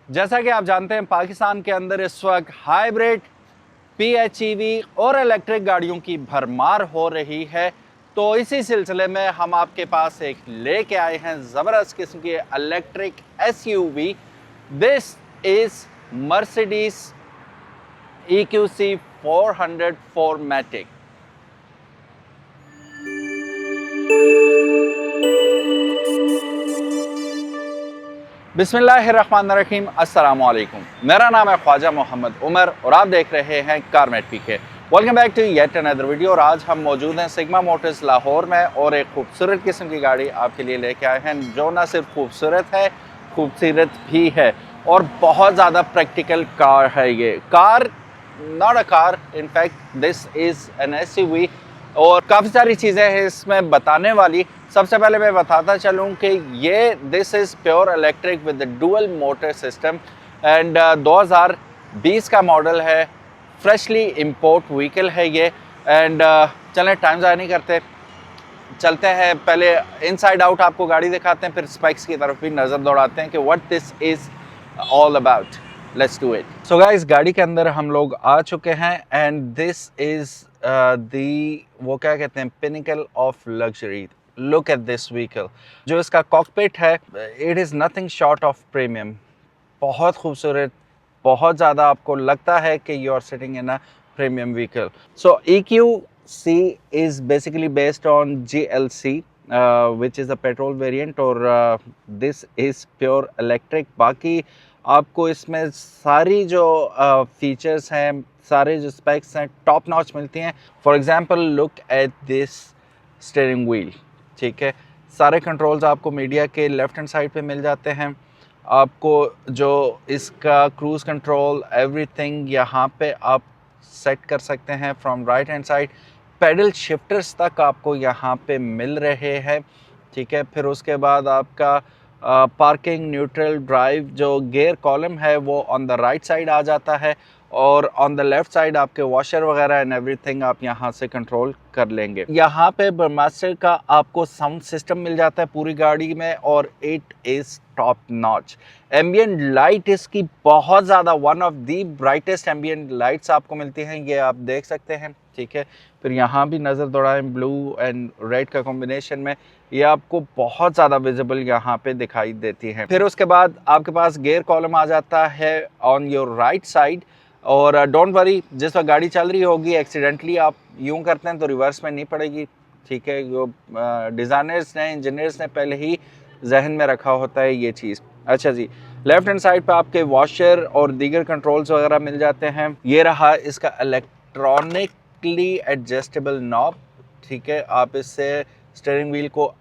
जैसा कि आप जानते हैं पाकिस्तान के अंदर इस वक्त हाइब्रिड, PHEV और इलेक्ट्रिक गाड़ियों की भरमार हो रही है। तो इसी सिलसिले में हम आपके पास एक लेके आए हैं ज़बरदस्त किस्म की electric SUV। This is Mercedes EQC 400 4MATIC। बिस्मिल्लाहिर्रहमानिर्रहीम, अस्सलामु अलैकुम। मेरा नाम है ख्वाजा मोहम्मद उमर और आप देख रहे हैं Carmate PK. Welcome back to yet another video. और आज हम मौजूद हैं सिग्मा मोटर्स लाहौर में और एक खूबसूरत किस्म की गाड़ी आपके लिए लेके आए हैं, जो ना सिर्फ खूबसूरत है, खूबसूरत भी है और बहुत ज़्यादा प्रैक्टिकल कार है। ये car not a car, in fact this is an SUV और काफ़ी सारी चीज़ें हैं इसमें बताने वाली। सबसे पहले मैं बताता चलूँ कि ये this is pure electric with dual motor system and 2020 का मॉडल है, फ्रेशली इम्पोर्ट व्हीकल है ये। एंड चलें टाइम ज़ाया नहीं करते, चलते हैं पहले इनसाइड आउट आपको गाड़ी दिखाते हैं, फिर स्पेक्स की तरफ भी नज़र दौड़ाते हैं कि what this is all about. Let's do it. So guys, गाड़ी के अंदर हम लोग आ चुके हैं एंड दिस इज़ दी वो क्या कहते हैं, pinnacle of luxury. Look at this vehicle. जो इसका कॉकपिट है, it is nothing short of premium. बहुत खूबसूरत, बहुत ज़्यादा आपको लगता है कि you are sitting in a premium vehicle. So EQC is basically based on GLC, which is a petrol variant, और this is pure electric। बाकी आपको इसमें सारी जो फीचर्स हैं, सारे जो स्पेक्स हैं, टॉप नॉच मिलती हैं। For example look at this steering wheel, ठीक है। सारे कंट्रोल्स आपको मीडिया के लेफ्ट हैंड साइड पे मिल जाते हैं। आपको जो इसका क्रूज़ कंट्रोल एवरीथिंग यहाँ पे आप सेट कर सकते हैं from right hand side. Pedal shifters तक आपको यहाँ पे मिल रहे हैं, ठीक है। फिर उसके बाद आपका पार्किंग, न्यूट्रल, ड्राइव, जो गियर कॉलम है वो ऑन द राइट साइड आ जाता है और ऑन द लेफ्ट साइड आपके वॉशर वगैरह एंड एवरीथिंग आप यहाँ से कंट्रोल कर लेंगे। यहाँ पे ब्रह्मास्टर का आपको साउंड सिस्टम मिल जाता है पूरी गाड़ी में और it is top notch. Ambient light इसकी बहुत ज़्यादा, one of the brightest ambient lights आपको मिलती हैं, ये आप देख सकते हैं, ठीक है। फिर यहाँ भी नज़र दौड़ाएं, ब्लू एंड रेड का कॉम्बिनेशन में, ये आपको बहुत ज़्यादा विजिबल यहाँ पे दिखाई देती है। फिर उसके बाद आपके पास गियर कॉलम आ जाता है ऑन योर राइट साइड। और डोंट वरी, जिस वक्त गाड़ी चल रही होगी एक्सीडेंटली आप यूं करते हैं तो रिवर्स में नहीं पड़ेगी, ठीक है। जो डिज़ाइनर्स ने, इंजीनियर्स ने पहले ही जहन में रखा होता है ये चीज़। अच्छा जी, लेफ्ट हैंड साइड पे आपके वॉशर और दीगर कंट्रोल्स वगैरह मिल जाते हैं। ये रहा इसका इलेक्ट्रॉनिकली एडजस्टेबल नॉब, ठीक है। आप इससे स्टीयरिंग व्हील को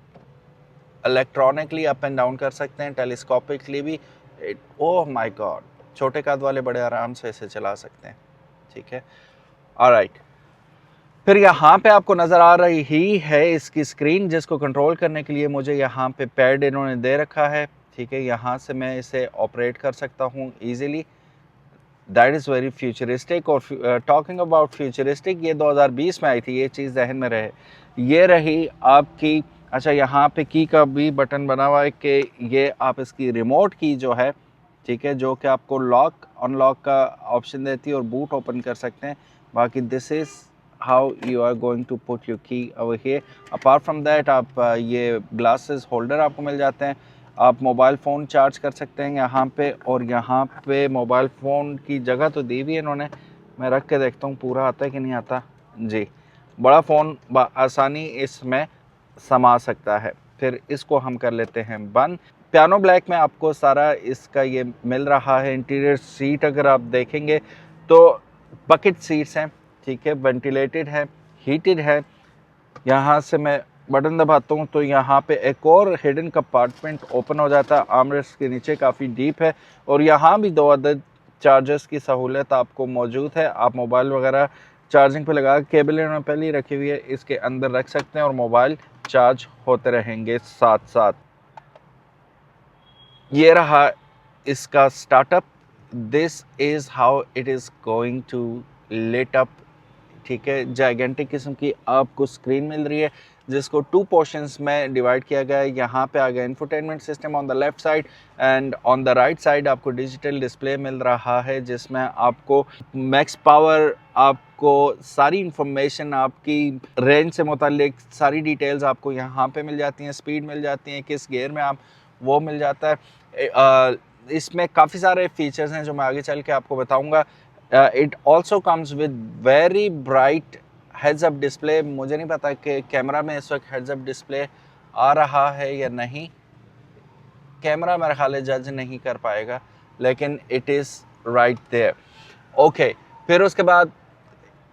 इलेक्ट्रॉनिकली अप एंड डाउन कर सकते हैं, टेलीस्कोपिकली भी। ओह माय गॉड, छोटे कद वाले बड़े आराम से इसे चला सकते हैं, ठीक है। ऑलराइट, फिर यहाँ पे आपको नज़र आ रही ही है इसकी स्क्रीन, जिसको कंट्रोल करने के लिए मुझे यहाँ पे पैड इन्होंने दे रखा है, ठीक है। यहाँ से मैं इसे ऑपरेट कर सकता हूँ easily. That is very futuristic. और टॉकिंग अबाउट फ्यूचरिस्टिक, ये 2020 में आई थी, ये चीज़ जहन में रहे। ये रही आपकी, अच्छा यहाँ पे की का भी बटन बना हुआ है कि ये आप इसकी रिमोट की जो है, ठीक है, जो कि आपको लॉक अनलॉक का ऑप्शन देती है और बूट ओपन कर सकते हैं। बाकी this is how you are going to put your key over here. Apart from that आप ये ग्लासेस होल्डर आपको मिल जाते हैं। आप मोबाइल फ़ोन चार्ज कर सकते हैं यहाँ पे, और यहाँ पे मोबाइल फ़ोन की जगह तो दी हुई है इन्होंने। मैं रख के देखता हूँ पूरा आता है कि नहीं आता जी। बड़ा फ़ोन आसानी इसमें समा सकता है। फिर इसको हम कर लेते हैं बंद। पियानो ब्लैक में आपको सारा इसका ये मिल रहा है। इंटीरियर सीट अगर आप देखेंगे तो बकेट सीट्स हैं, ठीक है, वेंटिलेटेड है, हीटेड है। यहाँ से मैं बटन दबाता हूँ तो यहाँ पे एक और हिडन कंपार्टमेंट ओपन हो जाता है। आर्मरेस्ट के नीचे काफ़ी डीप है और यहाँ भी 2 अदद चार्जर्स की सहूलत आपको मौजूद है। आप मोबाइल वगैरह चार्जिंग पे लगा, केबल इन्होंने पहले ही रखी हुई है, इसके अंदर रख सकते हैं और मोबाइल चार्ज होते रहेंगे साथ साथ। ये रहा इसका startup. This is how it is going to lit up ठीक है, जाइगेंटिक किस्म की आपको स्क्रीन मिल रही है जिसको 2 पोर्शंस में डिवाइड किया गया है। यहाँ पे आ गया infotainment system on the left side and on the right side आपको डिजिटल डिस्प्ले मिल रहा है जिसमें आपको मैक्स पावर, आपको सारी इंफॉर्मेशन, आपकी रेंज से मुतालिक सारी डिटेल्स आपको यहाँ पे मिल जाती हैं, स्पीड मिल जाती हैं, किस गियर में आप, वो मिल जाता है। इसमें काफ़ी सारे फीचर्स हैं जो मैं आगे चल के आपको बताऊँगा। It also comes with very bright heads up display. मुझे नहीं पता कि कैमरा में इस वक्त हेड्स अप डिस्प्ले आ रहा है या नहीं, कैमरा मेरा ख्याल है जज नहीं कर पाएगा, लेकिन it is right there. Okay, फिर उसके बाद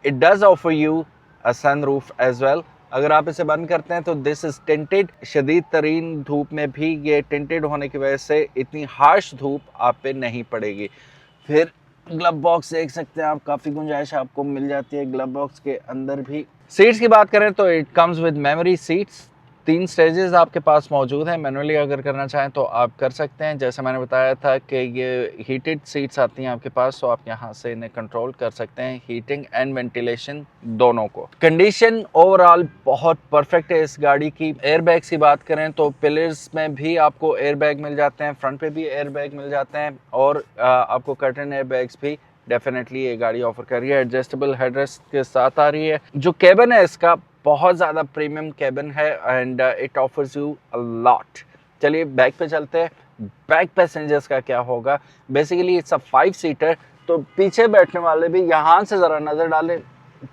it does offer you a sunroof as well. अगर आप इसे बंद करते हैं तो दिस इज़ टिंटेड। शदीद तरीन धूप में भी ये टिंटेड होने की वजह से इतनी हार्श धूप आप पे नहीं पड़ेगी। फिर ग्लव बॉक्स देख सकते हैं आप, काफ़ी गुंजाइश आपको मिल जाती है ग्लव बॉक्स के अंदर भी। सीट्स की बात करें तो it comes with memory seats. 3 stages आपके पास मौजूद हैं। मैनुअली अगर करना चाहें तो आप कर सकते हैं। जैसे मैंने बताया था कि ये हीटेड सीट्स आती हैं आपके पास, तो आप यहाँ से इन्हें कंट्रोल कर सकते हैं, हीटिंग एंड वेंटिलेशन दोनों को। कंडीशन ओवरऑल बहुत परफेक्ट है इस गाड़ी की। एयरबैग्स की बात करें तो पिलर्स में भी आपको एयरबैग मिल जाते हैं, फ्रंट पे भी एयरबैग मिल जाते हैं और आपको कर्टन एयरबैग्स भी डेफिनेटली ये गाड़ी ऑफर कर रही है। एडजस्टेबल हेडरेस्ट के साथ आ रही है। जो केबिन है इसका बहुत ज़्यादा प्रीमियम केबिन है and it offers you a lot. चलिए बैक पे चलते हैं। बैक पैसेंजर्स का क्या होगा। बेसिकली इट्स अ 5 सीटर, तो पीछे बैठने वाले भी यहाँ से ज़रा नज़र डालें,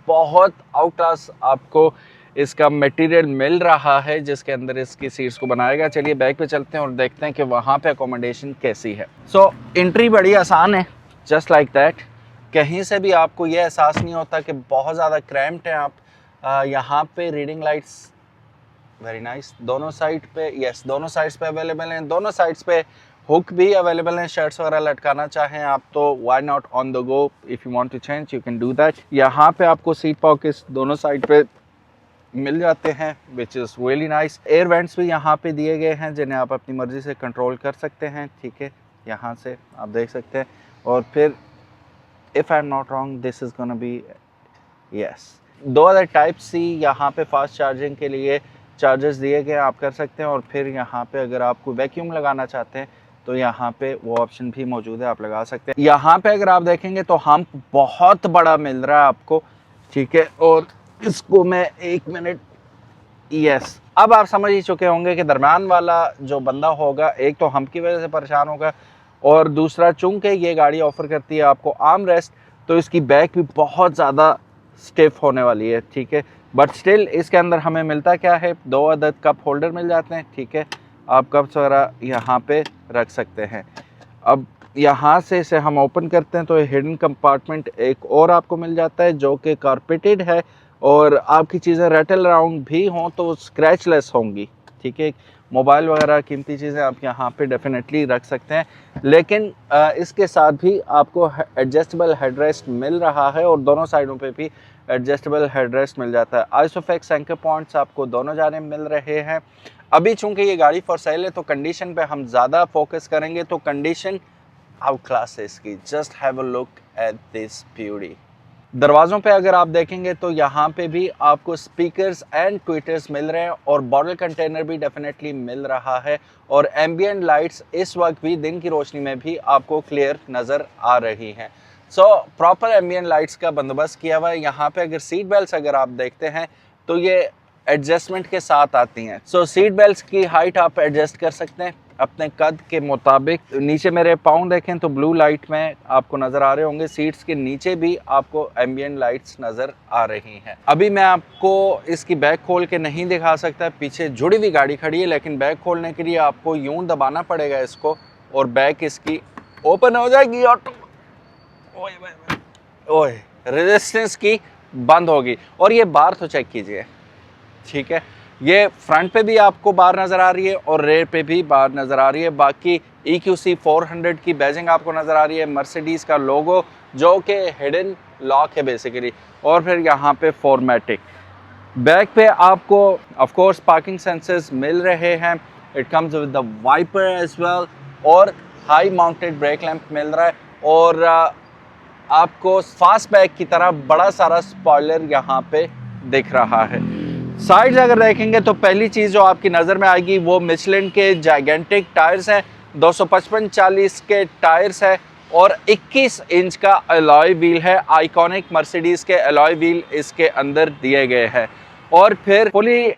बहुत आउट क्लास आपको इसका मटेरियल मिल रहा है जिसके अंदर इसकी सीट्स को बनाया गया। चलिए बैक पे चलते हैं और देखते हैं कि वहाँ पे अकोमोडेशन कैसी है। सो एंट्री बड़ी आसान है, जस्ट लाइक दैट। कहीं से भी आपको ये एहसास नहीं होता कि बहुत ज़्यादा क्रैम्प्ड हैं आप। यहाँ पे रीडिंग लाइट्स वेरी नाइस, दोनों साइड पे, यस दोनों साइड्स पे अवेलेबल हैं। दोनों साइड्स पे हुक भी अवेलेबल हैं, शर्ट्स वगैरह लटकाना चाहें आप तो why not, on the go if you want to change you can do that. यहाँ पे आपको सीट पॉकेट्स दोनों साइड पे मिल जाते हैं which is really nice. Air vents भी यहाँ पे दिए गए हैं जिन्हें आप अपनी मर्ज़ी से कंट्रोल कर सकते हैं, ठीक है, यहाँ से आप देख सकते हैं। और फिर if I am not wrong this is gonna be, yes, 2 other type C यहाँ पे फास्ट चार्जिंग के लिए चार्जर्स दिए गए, आप कर सकते हैं। और फिर यहाँ पे अगर आपको वैक्यूम लगाना चाहते हैं तो यहाँ पे वो ऑप्शन भी मौजूद है, आप लगा सकते हैं। यहाँ पे अगर आप देखेंगे तो हम्प बहुत बड़ा मिल रहा है आपको, ठीक है। और इसको मैं 1 मिनट, यस, अब आप समझ ही चुके होंगे कि दरम्यान वाला जो बंदा होगा एक तो हम्प की वजह से परेशान होगा और दूसरा चूंकि ये गाड़ी ऑफर करती है आपको आर्म रेस्ट, तो इसकी बैक भी बहुत ज़्यादा स्टिफ होने वाली है, ठीक है। बट स्टिल इसके अंदर हमें मिलता क्या है, 2 अदद कप होल्डर मिल जाते हैं, ठीक है। आप कप्स वगैरह यहाँ पे रख सकते हैं। अब यहाँ से इसे हम ओपन करते हैं तो हिडन कंपार्टमेंट एक और आपको मिल जाता है जो कि कारपेटेड है और आपकी चीज़ें रैटल अराउंड भी हों तो स्क्रैचलेस होंगी, ठीक है। मोबाइल वगैरह कीमती चीज़ें आप यहाँ पे डेफिनेटली रख सकते हैं। लेकिन इसके साथ भी आपको एडजस्टेबल हेडरेस्ट मिल रहा है और दोनों साइडों पे भी एडजस्टेबल हेडरेस्ट मिल जाता है। आइसोफिक्स एंकर पॉइंट्स आपको दोनों जाने मिल रहे हैं। अभी चूंकि ये गाड़ी फॉर सेल है तो कंडीशन पे हम ज़्यादा फोकस करेंगे। तो कंडीशन आउट क्लास है इसकी, just have a look at this beauty. दरवाज़ों पे अगर आप देखेंगे तो यहाँ पे भी आपको स्पीकर्स एंड ट्विटर्स मिल रहे हैं और बॉटल कंटेनर भी डेफिनेटली मिल रहा है। और एम्बियंट लाइट्स इस वक्त भी दिन की रोशनी में भी आपको क्लियर नज़र आ रही हैं। सो प्रॉपर एम्बियंट लाइट्स का बंदोबस्त किया हुआ है। यहाँ पे अगर सीट बेल्ट अगर आप देखते हैं तो ये एडजस्टमेंट के साथ आती हैं। सो सीट बेल्ट की हाइट आप एडजस्ट कर सकते हैं अपने कद के मुताबिक। नीचे मेरे पाँव देखें तो ब्लू लाइट में आपको नज़र आ रहे होंगे। सीट्स के नीचे भी आपको एम्बियंट लाइट्स नज़र आ रही हैं। अभी मैं आपको इसकी बैक खोल के नहीं दिखा सकता, पीछे जुड़ी हुई गाड़ी खड़ी है, लेकिन बैक खोलने के लिए आपको यूं दबाना पड़ेगा इसको और बैक इसकी ओपन हो जाएगी। ऑटो ओए रेजिस्टेंस की बंद होगी। और ये बार तो चेक कीजिए, ठीक है। ये फ्रंट पे भी आपको बार नज़र आ रही है और रेयर पे भी बार नज़र आ रही है। बाकी EQC 400 की बैजिंग आपको नज़र आ रही है, मर्सिडीज़ का लोगो जो कि हिडन लॉक है बेसिकली। और फिर यहाँ पे फॉर्मेटिक बैक पे आपको ऑफ कोर्स पार्किंग सेंसर्स मिल रहे हैं। It comes with the wiper as well और हाई माउंटेड ब्रेक लैंप मिल रहा है। और आपको फास्टबैक की तरह बड़ा सारा स्पॉइलर यहाँ पे दिख रहा है। साइड्स अगर देखेंगे तो पहली चीज़ जो आपकी नज़र में आएगी वो मिशलिन के जाइगेंटिक टायर्स हैं, 255/40 के टायर्स है और 21 इंच का अलॉय व्हील है। आइकॉनिक मर्सिडीज़ के अलॉय व्हील इसके अंदर दिए गए हैं और फिर फुली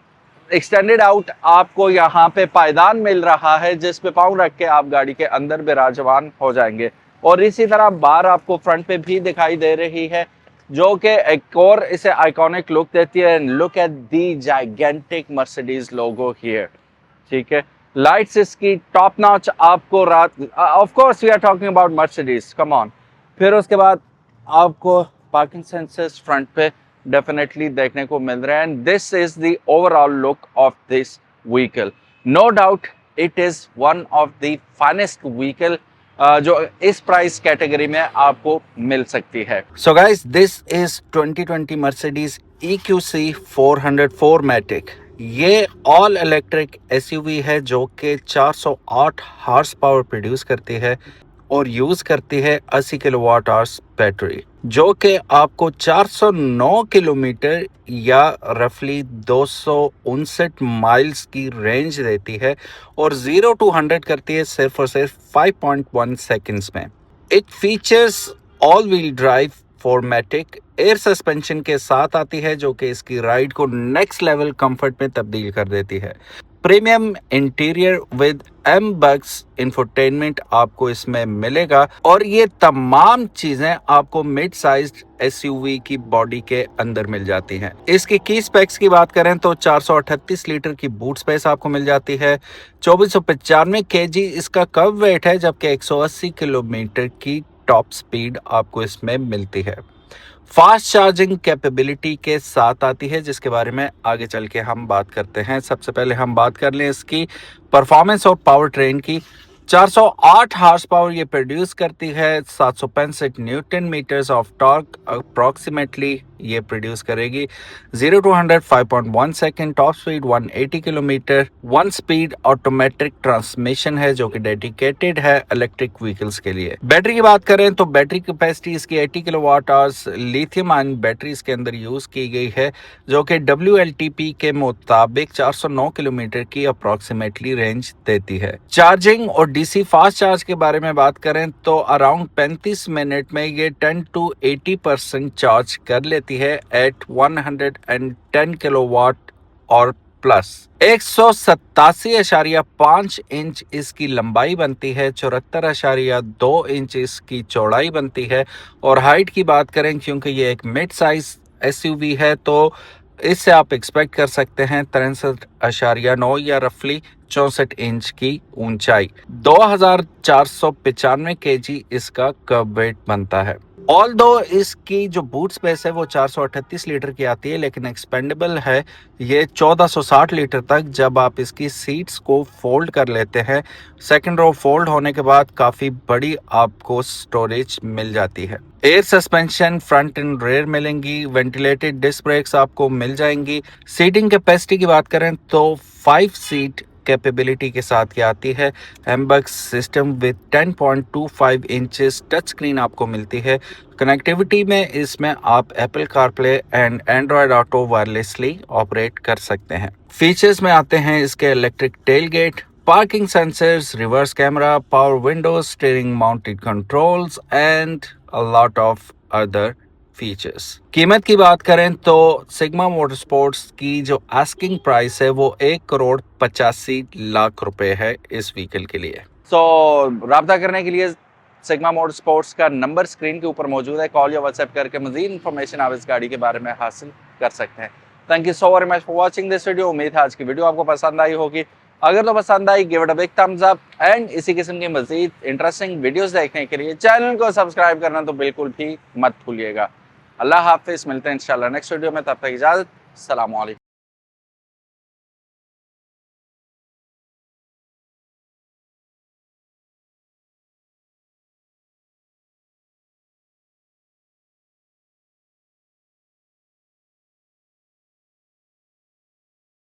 एक्सटेंडेड आउट आपको यहाँ पे पायदान मिल रहा है जिस पे पाँव रख के आप गाड़ी के अंदर विराजमान हो जाएंगे। और इसी तरह बार आपको फ्रंट पे भी दिखाई दे रही है जो कि एक और इसे आइकॉनिक लुक देती है। Look at the gigantic Mercedes logo here, ठीक है। लाइट्स इसकी टॉप नॉच आपको रात, of course we are talking about Mercedes, come on. फिर उसके बाद आपको पार्किंग सेंसर्स फ्रंट पे डेफिनेटली देखने को मिल रहे हैं। This is the overall look of this vehicle. No doubt it is one of the finest vehicle जो इस प्राइस कैटेगरी में आपको मिल सकती है। So guys, this is 2020 Mercedes EQC 404 matic. ये ऑल इलेक्ट्रिक SUV है जो कि 408 हॉर्स पावर प्रोड्यूस करती है और यूज करती है 80 किलोवाट आवर्स बैटरी, जो कि आपको 409 किलोमीटर या रफली 259 माइल्स की रेंज देती है और 0 to 100 करती है सिर्फ और सिर्फ 5.1 सेकंड्स में। It features all wheel drive फॉर्मेटिक air suspension के साथ आती है जो कि इसकी राइड को नेक्स्ट लेवल कंफर्ट में तब्दील कर देती है। Premium interior with MBUX infotainment आपको इसमें मिलेगा और ये तमाम चीजें आपको मिड साइज्ड SUV की बॉडी के अंदर मिल जाती हैं। इसकी की स्पेक्स की बात करें तो 438 लीटर की बूट स्पेस आपको मिल जाती है, 2495 kg इसका कर्व वेट है, जबकि 180 किलोमीटर की टॉप स्पीड आपको इसमें मिलती है। फास्ट चार्जिंग कैपेबिलिटी के साथ आती है जिसके बारे में आगे चल के हम बात करते हैं। सबसे पहले हम बात कर लें इसकी परफॉर्मेंस और पावर ट्रेन की। 408 हॉर्स पावर ये प्रोड्यूस करती है, 765 newton metres of torque approximately ये प्रोड्यूस करेगी। 0 to 100 5.1 second, top speed 180 kilometre. 1 speed automatic transmission है जो कि डेडिकेटेड है इलेक्ट्रिक व्हीकल्स के लिए। बैटरी की बात करें तो बैटरी कैपेसिटी इसकी 80 kilowatt hours lithium ion battery इसके अंदर यूज की गई है जो कि WLTP के मुताबिक 409 किलोमीटर की अप्रॉक्सीमेटली रेंज देती है। चार्जिंग और DC फास्ट चार्ज के बारे में बात करें तो अराउंड 35 मिनट में ये 10 to 80% चार्ज कर लेती है एट 110 किलोवाट और प्लस। 187.5 इंच इसकी लंबाई बनती है, 74.2 इंच इसकी चौड़ाई बनती है। और हाइट की बात करें क्योंकि ये एक मिड साइज SUV है तो इससे आप एक्सपेक्ट कर सकते हैं 63.9 या रफली 64 इंच की ऊंचाई। 2495 kg इसका कर्व वेट बनता है। ऑल दो इसकी जो बूट स्पेस है वो 438 लीटर की आती है लेकिन एक्सपेंडेबल है ये 1460 लीटर तक जब आप इसकी सीट्स को फोल्ड कर लेते हैं। सेकंड रो फोल्ड होने के बाद काफी बड़ी आपको स्टोरेज मिल जाती है। Air suspension front and rear मिलेंगी, वेंटिलेटेड डिस्क ब्रेक्स आपको मिल जाएंगी। सीटिंग कैपेसिटी की बात करें तो 5 सीट कैपेबिलिटी के साथ ये आती है। MBUX system with 10.25 inches touch screen आपको मिलती है। कनेक्टिविटी में इसमें आप Apple CarPlay and Android auto wirelessly operate कर सकते हैं। फीचर्स में आते हैं इसके electric tailgate, parking sensors, reverse camera, power Windows, steering mounted controls and a lot of other features. कीमत की बात करें तो सिग्मा मोटरस्पोर्ट्स की जो आस्किंग प्राइस है वो 1,85,00,000 रुपए है इस व्हीकल के लिए। राब्ता करने के लिए सिग्मा मोटरस्पोर्ट्स का नंबर स्क्रीन के ऊपर मौजूद है। कॉल या व्हाट्सएप करके मजीद इन्फॉर्मेशन आप इस गाड़ी के बारे में हासिल कर सकते हैं। Thank you so very much for watching this video. उम्मीद है आज की वीडियो आपको पसंद आई होगी। अगर तो पसंद I give it a big thumbs up and इसी किस्म की मजीद इंटरेस्टिंग वीडियोस देखने के लिए चैनल को सब्सक्राइब करना तो बिल्कुल भी मत भूलिएगा। अल्लाह हाफिज़, मिलते हैं इंशाल्लाह नेक्स्ट वीडियो में, तब तक इजाज़त, अस्सलाम वालेकुम।